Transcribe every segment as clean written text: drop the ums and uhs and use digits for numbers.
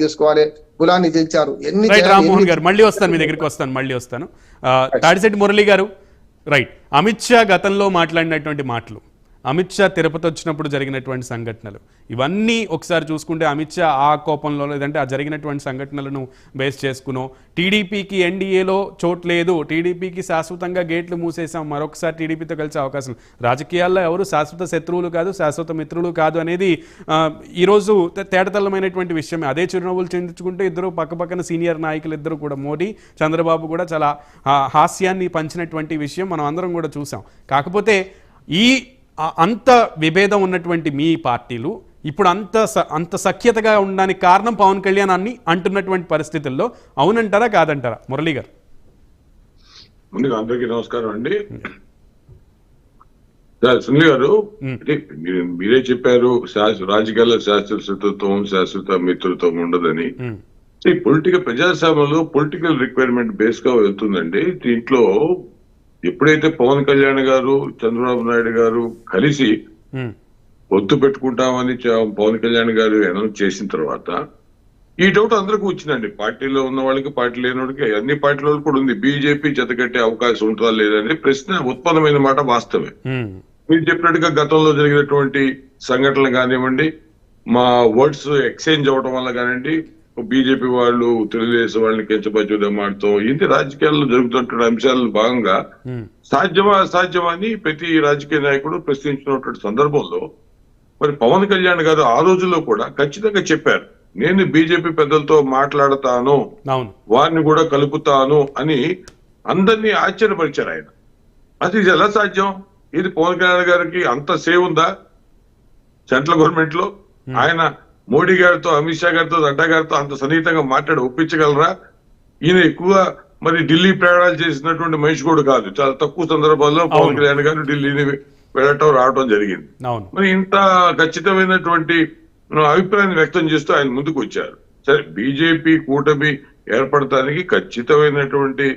చేసుకోవాలి. కులాన్ని గెలిచారు ఎన్ని రామ్మోహన్ గారు మళ్ళీ వస్తాను, మీ దగ్గరికి వస్తాను. తాడిశెట్టి మురళి గారు, రైట్, అమిత్ షా గతంలో మాట్లాడినటువంటి మాటలు, అమిత్ షా తిరుపతి వచ్చినప్పుడు జరిగినటువంటి సంఘటనలు, ఇవన్నీ ఒకసారి చూసుకుంటే అమిత్ షా ఆ కోపంలో లేదంటే ఆ జరిగినటువంటి సంఘటనలను బేస్ చేసుకునో టీడీపీకి ఎన్డీఏలో చోటు లేదు, టీడీపీకి శాశ్వతంగా గేట్లు మూసేసాం, మరొకసారి టీడీపీతో కలిసే అవకాశం, రాజకీయాల్లో ఎవరు శాశ్వత శత్రువులు కాదు, శాశ్వత మిత్రులు కాదు అనేది ఈరోజు తేటతల్లమైనటువంటి విషయమే. అదే చిరునవ్వులు చెందించుకుంటే ఇద్దరు పక్కపక్కన సీనియర్ నాయకులు ఇద్దరు కూడా, మోడీ చంద్రబాబు కూడా చాలా హాస్యాన్ని పంచినటువంటి విషయం మనం అందరం కూడా చూసాం. కాకపోతే ఈ అంత విభేదం ఉన్నటువంటి మీ పార్టీలు ఇప్పుడు అంత సఖ్యతగా ఉండడానికి కారణం పవన్ కళ్యాణ్ అని అంటున్నటువంటి పరిస్థితుల్లో అవునంటారా కాదంటారా? మురళి గారు. ముందుగా అందరికీ నమస్కారం అండి. సునీల్ గారు, మీరే చెప్పారు రాజకీయాల్లో శాశ్వత శత్రుత్వం శాశ్వత మిత్రుత్వం ఉండదని. పొలిటికల్ ప్రజాస్వామ్యంలో పొలిటికల్ రిక్వైర్మెంట్ బేస్ గా వెళ్తుందండి. దీంట్లో ఎప్పుడైతే పవన్ కళ్యాణ్ గారు చంద్రబాబు నాయుడు గారు కలిసి పొత్తు పెట్టుకుంటామని పవన్ కళ్యాణ్ గారు అనౌన్స్ చేసిన తర్వాత ఈ డౌట్ అందరికీ వచ్చిందండి. పార్టీలో ఉన్న వాళ్ళకి, పార్టీ లేని వాళ్ళకి, అన్ని పార్టీల వాళ్ళకి కూడా ఉంది. బీజేపీ జతకట్టే అవకాశం ఉంటుందా లేదని ప్రశ్న ఉత్పన్నమైన మాట వాస్తవే. మీరు చెప్పినట్టుగా గతంలో జరిగినటువంటి సంఘటనలు కానివ్వండి, మా వర్డ్స్ ఎక్స్చేంజ్ అవడం వల్ల కానివ్వండి, బీజేపీ వాళ్ళు తెలుగుదేశం వాళ్ళని కించపరచడం మాటతో ఇంటి రాజకీయాల్లో జరుగుతున్న అంశాలను భాగంగా సాధ్యమా అసాధ్యమా అని ప్రతి రాజకీయ నాయకుడు ప్రశ్నించినటువంటి సందర్భంలో మరి పవన్ కళ్యాణ్ గారు ఆ రోజుల్లో కూడా ఖచ్చితంగా చెప్పారు, నేను బీజేపీ పెద్దలతో మాట్లాడతాను, వారిని కూడా కలుపుతాను అని అందరినీ ఆశ్చర్యపరిచారు ఆయన. అది ఎలా సాధ్యం? ఇది పవన్ కళ్యాణ్ గారికి అంత సేవ్ ఉందా సెంట్రల్ గవర్నమెంట్ లో? ఆయన మోడీ గారితో, అమిత్ షా గారితో, నడ్డా గారితో అంత సన్నిహితంగా మాట్లాడి ఒప్పించగలరా? ఈయన ఎక్కువ మరి ఢిల్లీ ప్రయాణాలు చేసినటువంటి మనిషి కూడా కాదు. చాలా తక్కువ సందర్భాల్లో పవన్ కళ్యాణ్ గారు ఢిల్లీని వెళ్ళటం రావడం జరిగింది. మరి ఇంత ఖచ్చితమైనటువంటి అభిప్రాయాన్ని వ్యక్తం చేస్తూ ఆయన ముందుకు వచ్చారు. సరే, బీజేపీ కూటమి ఏర్పడటానికి ఖచ్చితమైనటువంటి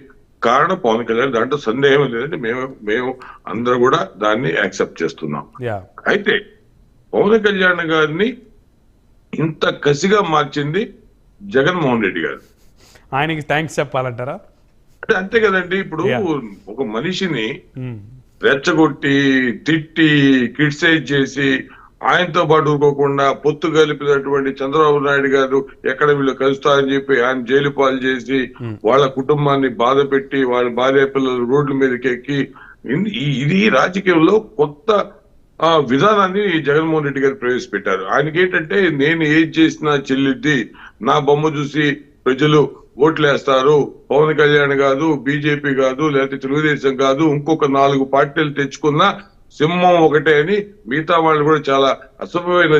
కారణం పవన్ కళ్యాణ్, దాంట్లో సందేహం లేదండి. మేము అందరూ కూడా దాన్ని యాక్సెప్ట్ చేస్తున్నాం. అయితే పవన్ కళ్యాణ్ గారిని ఇంత కసిగా మార్చింది జగన్మోహన్ రెడ్డి గారు. ఆయనకి థ్యాంక్స్ చెప్పాలంటారా? అంటే అంతే కదండి. ఇప్పుడు ఒక మనిషిని రెచ్చగొట్టి, తిట్టి, క్రిటిసైజ్ చేసి ఆయనతో పాటు ఊరుకోకుండా పొత్తు కలిపినటువంటి చంద్రబాబు నాయుడు గారు ఎక్కడ వీళ్ళు కలుస్తారని చెప్పి ఆయన జైలు పాలు చేసి వాళ్ళ కుటుంబాన్ని బాధ పెట్టి వాళ్ళ భార్య పిల్లలు రోడ్ల మీదకి ఎక్కి, ఇది రాజకీయంలో కొత్త విధానాన్ని జగన్మోహన్ రెడ్డి గారు ప్రవేశపెట్టారు. ఆయనకి ఏంటంటే, నేను ఏది చేసినా చెల్లిద్ది, నా బొమ్మ చూసి ప్రజలు ఓట్లేస్తారు, పవన్ కళ్యాణ్ కాదు, బీజేపీ కాదు, లేకపోతే తెలుగుదేశం కాదు, ఇంకొక 4 పార్టీలు తెచ్చుకున్నా సింహం ఒకటే అని మిగతా వాళ్ళు కూడా చాలా అసభ్యమైన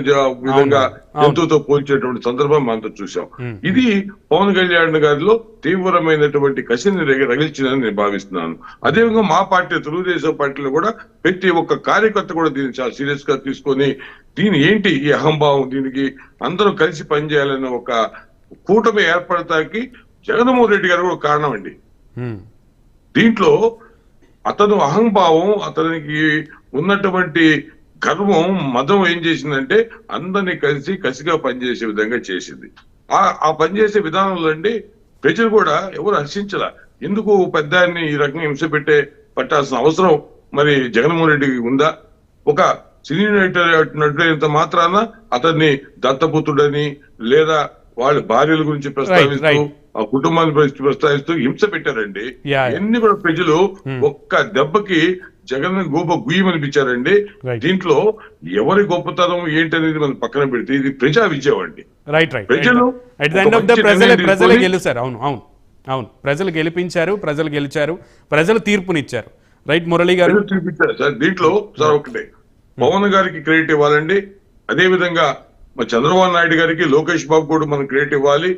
విధంగా జంతువుతో పోల్చేటువంటి సందర్భం మనతో చూసాం. ఇది పవన్ కళ్యాణ్ గారిలో తీవ్రమైనటువంటి కసిని రగిల్చిందని నేను భావిస్తున్నాను. అదేవిధంగా మా పార్టీ తెలుగుదేశం పార్టీలో కూడా ప్రతి ఒక్క కార్యకర్త కూడా దీన్ని చాలా సీరియస్ గా తీసుకొని, దీని ఏంటి ఈ అహంభావం, దీనికి అందరూ కలిసి పనిచేయాలనే ఒక కూటమి ఏర్పడటానికి జగన్మోహన్ రెడ్డి గారు కూడా కారణం అండి. దీంట్లో అతను అహంభావం, అతనికి ఉన్నటువంటి గర్వం, మదం ఏం చేసిందంటే అందరినీ కలిసి కసిగా పనిచేసే విధంగా చేసింది. ఆ పనిచేసే విధానంలో అండి ప్రజలు కూడా ఎవరు హర్షించలా. ఎందుకు పెద్దాన్ని ఈ రకంగా హింస పట్టాల్సిన అవసరం మరి జగన్మోహన్ రెడ్డికి ఉందా? ఒక సినీ నటుడైనంత మాత్రాన అతన్ని దత్తపుత్రుడని లేదా వాళ్ళ భార్యల గురించి ప్రస్తావిస్తూ, ఆ కుటుంబాన్ని ప్రస్తావిస్తూ హింస పెట్టారండి. ఎన్ని కూడా ప్రజలు ఒక్క దెబ్బకి జగన్ గోప గుయ్యమనిపించారండి. దీంట్లో ఎవరి గొప్పతనం ఏంటనేది మనం పక్కన పెడితే ఇది ప్రజా విజయం అండి. ప్రజలు గెలిచారు. అవును, ప్రజలు గెలిపించారు, ప్రజలు గెలిచారు, ప్రజలు తీర్పునిచ్చారు. రైట్ మురళి గారు తీర్పిచ్చారు సార్. దీంట్లో సార్ ఒకటే పవన్ గారికి క్రెడిట్ ఇవ్వాలండి. అదే విధంగా మా చంద్రబాబు నాయుడు గారికి, లోకేష్ బాబు కూడా మనం క్రెడిట్ ఇవ్వాలి,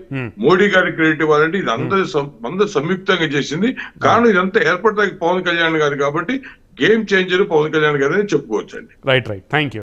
మోడీ గారికి క్రెడిట్ ఇవ్వాలంటే ఇది అందరూ సంయుక్తంగా చేసింది. కారణం ఇదంతా ఏర్పడటానికి పవన్ కళ్యాణ్ గారు కాబట్టి గేమ్ చేంజర్ పవన్ కళ్యాణ్ గారు అని చెప్పుకోవచ్చు అండి. Right, thank you.